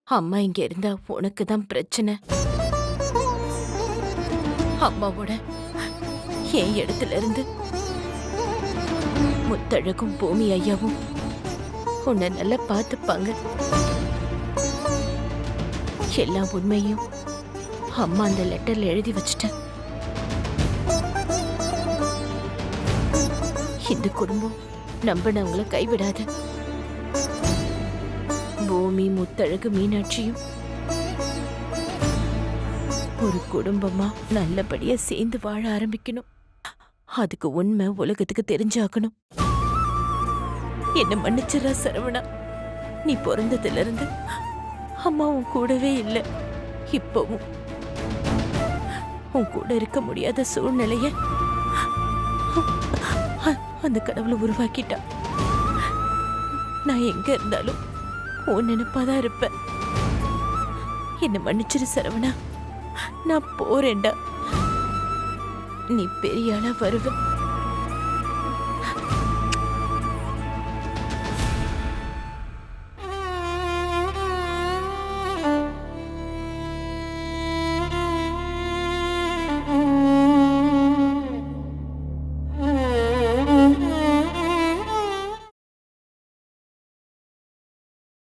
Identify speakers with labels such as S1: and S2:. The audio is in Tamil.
S1: அம்மா இங்க இருந்தா உனக்கு தான் பிரச்சனை. அம்மாவோட என் இடத்துல இருந்து முத்தழகும் பூமி ஐயாவும் உன்னை நல்லா பார்த்துப்பாங்க. எல்லா உண்மையும் அம்மா அந்த லெட்டர்ல எழுதி வச்சிட்டேன். இந்த குடும்பம் நம்பினவங்களை கைவிடாது. பூமி, முத்தழகு, மீனாட்சியும் ஒரு குடும்பமா நல்லபடியா சேர்ந்து வாழ ஆரம்பிக்கணும். அதுக்கு உண்மை உலகத்துக்கு தெரிஞ்சாக்கணும். என்ன மன்னிச்சிடா சரவணா. நீ பிறந்ததுல இருந்து அம்மா உன் கூடவே இல்லை. இப்பவும் உன் கூட இருக்க முடியாத சூழ்நிலைய அந்த கடவுளை உருவாக்கிட்டா. நான் எங்க இருந்தாலும் உன் நினைப்பாதான் இருப்பேன். என்ன மன்னிச்சிரு சரவணா. நான் போறேன்டா. நீ பெரிய ஆளா வருவ.